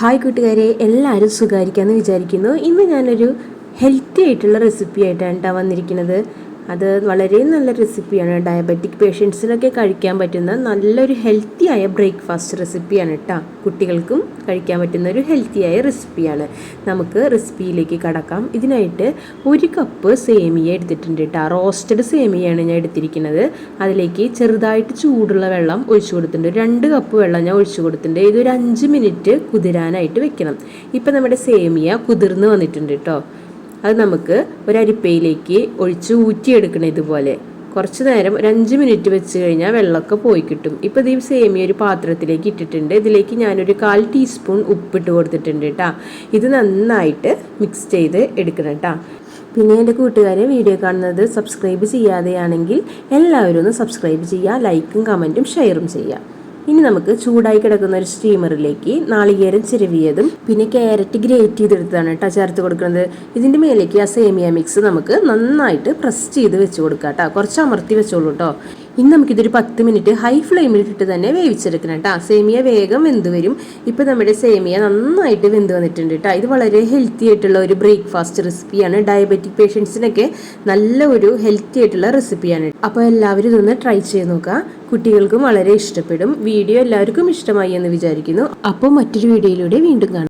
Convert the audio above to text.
Hi കൂട്ടുകാരെ, എല്ലാവരും സുഖമായിരിക്കാമെന്ന് വിചാരിക്കുന്നു. ഇന്ന് ഞാനൊരു ഹെൽത്തി ആയിട്ടുള്ള റെസിപ്പി ആയിട്ടാണ് വന്നിരിക്കുന്നത്. അത് വളരെ നല്ല റെസിപ്പിയാണ്. ഡയബറ്റിക് പേഷ്യൻസിനൊക്കെ കഴിക്കാൻ പറ്റുന്ന നല്ലൊരു ഹെൽത്തിയായ ബ്രേക്ക്ഫാസ്റ്റ് റെസിപ്പിയാണ് കേട്ടോ. കുട്ടികൾക്കും കഴിക്കാൻ പറ്റുന്ന ഒരു ഹെൽത്തിയായ റെസിപ്പിയാണ്. നമുക്ക് റെസിപ്പിയിലേക്ക് കടക്കാം. ഇതിനായിട്ട് 1 കപ്പ് സേമിയ എടുത്തിട്ടുണ്ട് കേട്ടോ. റോസ്റ്റഡ് സേമിയയാണ് ഞാൻ എടുത്തിരിക്കുന്നത്. അതിലേക്ക് ചെറുതായിട്ട് ചൂടുള്ള വെള്ളം ഒഴിച്ചു കൊടുത്തിട്ടുണ്ട്. 2 കപ്പ് വെള്ളം ഞാൻ ഒഴിച്ചു കൊടുത്തിട്ടുണ്ട്. ഇതൊരു 5 മിനിറ്റ് കുതിരാനായിട്ട് വെക്കണം. ഇപ്പം നമ്മുടെ സേമിയ കുതിർന്ന് വന്നിട്ടുണ്ട് കേട്ടോ. അത് നമുക്ക് ഒരു അരിപ്പയിലേക്ക് ഒഴിച്ച് ഊറ്റിയെടുക്കണം. ഇതുപോലെ കുറച്ച് നേരം ഒരു 5 മിനിറ്റ് വെച്ച് കഴിഞ്ഞാൽ വെള്ളമൊക്കെ പോയി കിട്ടും. ഇപ്പോൾ ഈ സേമിയ ഒരു പാത്രത്തിലേക്ക് ഇട്ടിട്ടുണ്ട്. ഇതിലേക്ക് ഞാനൊരു 1/4 ടീസ്പൂൺ ഉപ്പിട്ട് കൊടുത്തിട്ടുണ്ട് കേട്ടോ. ഇത് നന്നായിട്ട് മിക്സ് ചെയ്ത് എടുക്കണം കേട്ടോ. പിന്നെ എൻ്റെ കൂട്ടുകാരെ, വീഡിയോ കാണുന്നത് സബ്സ്ക്രൈബ് ചെയ്യാതെയാണെങ്കിൽ എല്ലാവരും ഒന്ന് സബ്സ്ക്രൈബ് ചെയ്യുക, ലൈക്കും കമൻറ്റും ഷെയറും ചെയ്യുക. ഇനി നമുക്ക് ചൂടായി കിടക്കുന്ന ഒരു സ്റ്റീമറിലേക്ക് നാളികേരം ചിരവിയതും പിന്നെ ക്യാരറ്റ് ഗ്രേറ്റ് ചെയ്തെടുത്താണ് കേട്ടോ ചേർത്ത് കൊടുക്കുന്നത്. ഇതിൻ്റെ മേലേക്ക് ആ സേമിയ മിക്സ് നമുക്ക് നന്നായിട്ട് പ്രസ് ചെയ്ത് വെച്ച് കൊടുക്കാം കേട്ടോ. കുറച്ച് അമർത്തി വെച്ചോളൂ കേട്ടോ. ഇനി നമുക്കിതൊരു 10 മിനിറ്റ് ഹൈ ഫ്ലെയിമിലിട്ടിട്ട് തന്നെ വേവിച്ചെടുക്കണം കേട്ടോ. സേമിയ വേഗം വെന്ത് വരും. ഇപ്പോൾ നമ്മുടെ സേമിയ നന്നായിട്ട് വെന്ത് വന്നിട്ടുണ്ട് കേട്ടോ. ഇത് വളരെ ഹെൽത്തി ആയിട്ടുള്ള ഒരു ബ്രേക്ക്ഫാസ്റ്റ് റെസിപ്പിയാണ്. ഡയബറ്റിക് പേഷ്യൻസിനൊക്കെ നല്ല ഒരു ഹെൽത്തി ആയിട്ടുള്ള റെസിപ്പിയാണ്. അപ്പോൾ എല്ലാവരും ഇതൊന്ന് ട്രൈ ചെയ്ത് നോക്കുക. കുട്ടികൾക്കും വളരെ ഇഷ്ടപ്പെടും. വീഡിയോ എല്ലാവർക്കും ഇഷ്ടമായി എന്ന് വിചാരിക്കുന്നു. അപ്പോൾ മറ്റൊരു വീഡിയോയിലൂടെ വീണ്ടും കാണാം.